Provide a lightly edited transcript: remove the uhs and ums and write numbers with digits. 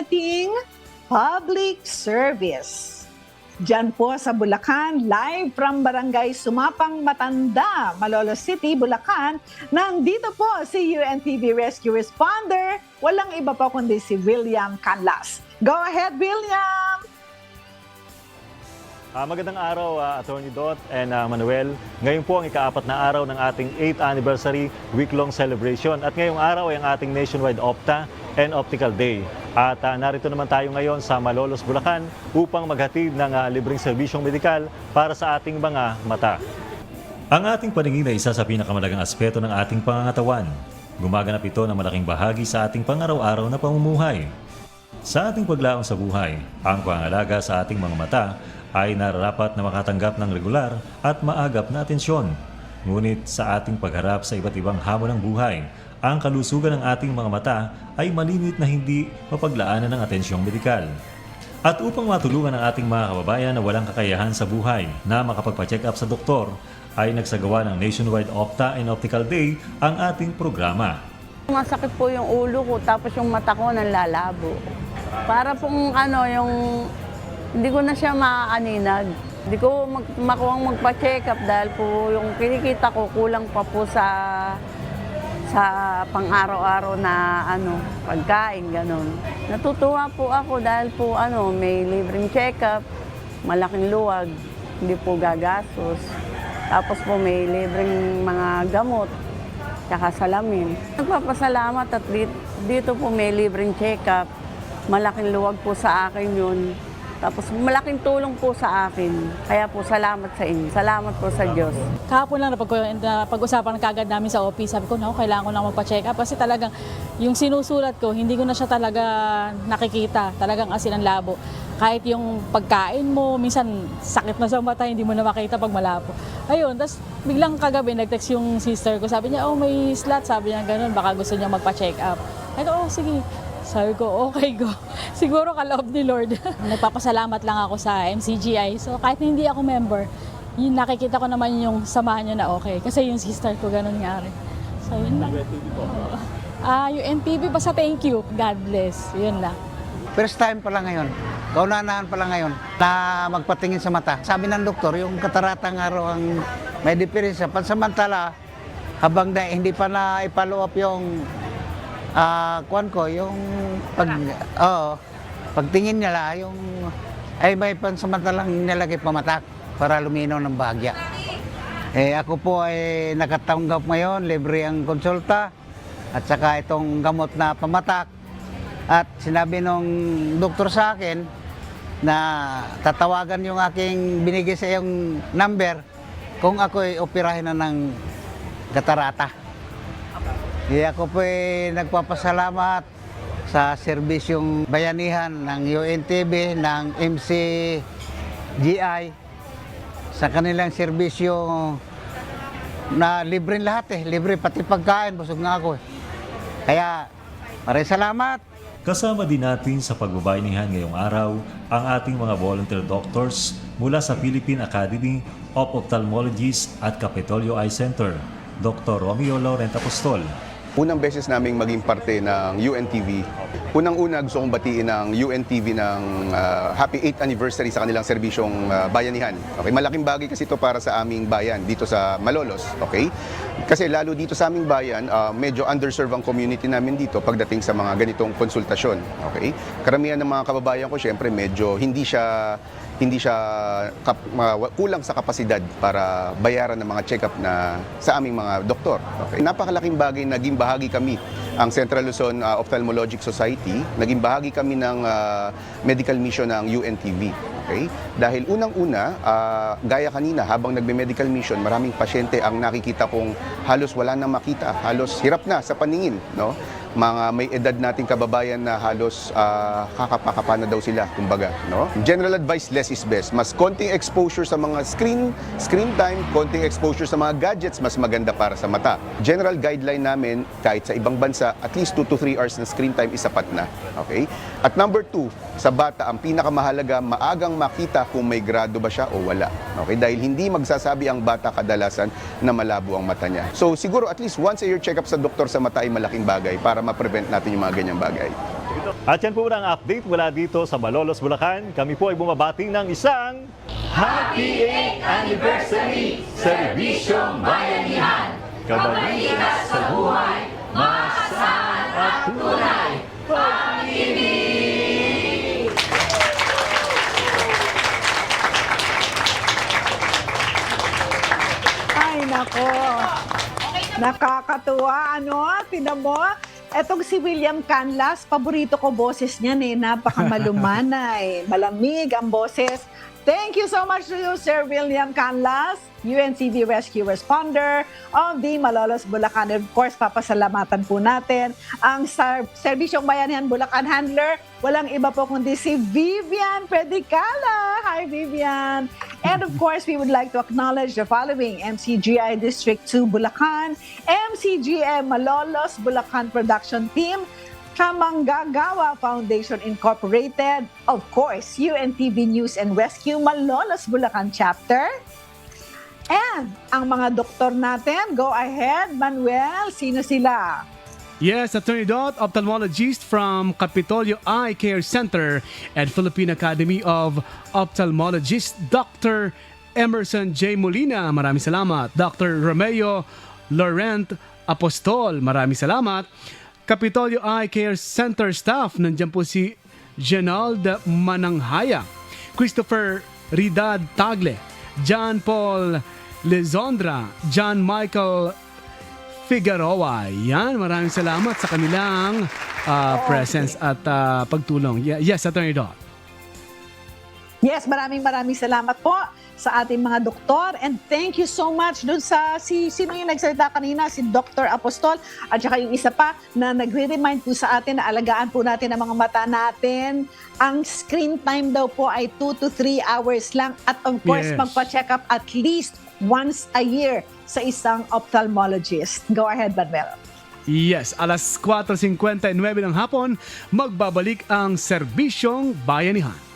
ating public service. Diyan po sa Bulacan, live from Barangay Sumapang Matanda, Malolos City, Bulacan. Nandito po si UNTV Rescue Responder. Walang iba pa kundi si William Canlas. Go ahead, William! Magandang araw, Attorney Dot and Manuel. Ngayon po ang ika-4 na araw ng ating 8th anniversary week-long celebration. At ngayong araw ay ang ating nationwide Opta and Optical Day. At narito naman tayo ngayon sa Malolos, Bulacan upang maghatid ng libreng serbisyong medikal para sa ating mga mata. Ang ating paningin ay isa sa pinakamalagang aspeto ng ating pangangatawan. Gumaganap ito ng malaking bahagi sa ating pang-araw-araw na pamumuhay. Sa ating paglaong sa buhay, ang pangalaga sa ating mga mata ay nararapat na makatanggap ng regular at maagap na atensyon. Ngunit sa ating pagharap sa iba't ibang hamon ng buhay, ang kalusugan ng ating mga mata ay malimit na hindi mapaglaanan ng atensyong medikal. At upang matulungan ang ating mga kababayan na walang kakayahan sa buhay na makapagpa-check up sa doktor, ay nagsagawa ng Nationwide Opta and Optical Day ang ating programa. Masakit po yung ulo ko, tapos yung mata ko nanlalabo. Para pong yung hindi ko na siya maaaninag. Hindi ko makuhang magpa-check up dahil po yung kinikita ko kulang pa po sa pang-araw-araw na pagkain, ganun. Natutuwa po ako dahil po may libreng check-up, malaking luwag, hindi po gagastos. Tapos po may libreng mga gamot, tsaka salamin. Nagpapasalamat at dito po may libreng check-up, malaking luwag po sa akin yun. Tapos malaking tulong po sa akin. Kaya po salamat sa inyo. Salamat po sa Diyos. Kahapon lang pag-usapan kagad namin sa office, sabi ko, kailangan ko na magpa-check up kasi talagang yung sinusulat ko, hindi ko na siya talaga nakikita. Talagang asin ang labo. Kahit yung pagkain mo, minsan sakit na sa mata, hindi mo na makita pag malabo. Ayun, tapos biglang kagabi nag-text yung sister ko. Sabi niya, may slot. Sabi niya ganun, baka gusto niya magpa-check up. Ay ko, sige. Sabi ko, okay go. Siguro kaloob ni Lord. Nagpapasalamat lang ako sa MCGI. So kahit hindi ako member, yun, nakikita ko naman yung samahan nyo na okay. Kasi yung sister ko ganun nga rin. So yun lang. UNTV, basta thank you. God bless. Yun lang. First time pala ngayon, kaunanahan pala ngayon na magpatingin sa mata. Sabi ng doktor, yung katarata nga raw ang may diferensya. Pansamantala, habang hindi pa na i-follow up yung yung pagtingin nila, ay may pansamantalang nilagay pamatak para luminaw ng bahagya. Ako po ay nakatanggap ngayon, libre ang konsulta at saka itong gamot na pamatak. At sinabi nung doktor sa akin na tatawagan yung aking binigay sa iyong number kung ako ay operahin na ng katarata. Ako po ay nagpapasalamat sa serbisyong bayanihan ng UNTV, ng MCGI, sa kanilang serbisyo na libre lahat libre pati pagkain, busog nga ako Kaya, maraming salamat. Kasama din natin sa pagbabayanihan ngayong araw ang ating mga volunteer doctors mula sa Philippine Academy of Ophthalmologists at Capitolio Eye Center, Dr. Romeo Laurent Apostol. Unang beses naming maging parte ng UNTV. Unang-una gusto kong batiin ng UNTV ng happy 8th anniversary sa kanilang serbisyong bayanihan. Okay, malaking bagay kasi ito para sa aming bayan dito sa Malolos, okay? Kasi lalo dito sa aming bayan, medyo underserved ang community namin dito pagdating sa mga ganitong konsultasyon, okay? Karamihan ng mga kababayan ko syempre medyo hindi siya kulang sa kapasidad para bayaran ng mga check-up na sa aming mga doktor. Okay? Napakalaking bagay, naging bahagi kami, ang Central Luzon Ophthalmologic Society, naging bahagi kami ng medical mission ng UNTV. Okay? Dahil unang-una, gaya kanina, habang nagme-medical mission, maraming pasyente ang nakikita kong halos wala nang makita, halos hirap na sa paningin, no? Mga may edad nating kababayan na halos kakapakapa na daw sila, kumbaga, no? General advice, less is best. Mas konting exposure sa mga screen time, konting exposure sa mga gadgets, mas maganda para sa mata. General guideline namin, kahit sa ibang bansa, at least 2 to 3 hours na screen time is sapat na. Okay? At number 2, sa bata, ang pinakamahalaga, maagang makita kung may grado ba siya o wala. Okay? Dahil hindi magsasabi ang bata kadalasan na malabo ang mata niya. So siguro at least once a year check-up sa doktor sa mata ay malaking bagay para ma-prevent natin yung mga ganyang bagay. At yan po ang update mula dito sa Malolos, Bulacan. Kami po ay bumabati ng isang Happy 8th Anniversary Serbisyong Bayanihan. Kabalikas sa buhay, maasahan at tunay pag-ibig! Ay, nako. Nakakatuwa, ano? Tinan mo, etong si William Canlas, paborito ko boses niyan eh. Napakamalumanay, malamig ang boses. Thank you so much to you, Sir William Canlas, UNCV Rescue Responder of the Malolos, Bulacan. And of course, papasalamatan po natin ang Serbisyong Bayanihan Bulacan Handler. Walang iba po kundi si Vivian Predicala. Hi, Vivian. And of course, we would like to acknowledge the following: MCGI District 2 Bulacan, MCGM Malolos Bulacan Production Team, Kamanggagawa Foundation Incorporated, of course, UNTV News and Rescue Malolos Bulacan Chapter, and ang mga doktor natin. Go ahead, Manuel. Sino sila? Yes, Attorney Dot, ophthalmologist from Capitolio Eye Care Center and Philippine Academy of Ophthalmologists, Dr. Emerson J. Molina. Maraming salamat. Dr. Romeo Laurent Apostol. Maraming salamat. Capitolio Eye Care Center staff, nandiyan po si Genald Mananghaya, Christopher Ridad Tagle, John Paul Lezondra, John Michael Figueroa. Yan, maraming salamat sa kanilang presence at pagtulong. Yes, Attorney Dot. Yes, maraming salamat po sa ating mga doktor, and thank you so much dun sa sino yung nagsalita kanina, si Dr. Apostol, at saka yung isa pa na nagre-remind po sa atin na alagaan po natin ang mga mata natin. Ang screen time daw po ay 2 to 3 hours lang, at of course Yes. magpa-check up at least once a year sa isang ophthalmologist. Go ahead, Manuel. Yes, alas 4:59 ng hapon, magbabalik ang Serbisyong Bayanihan.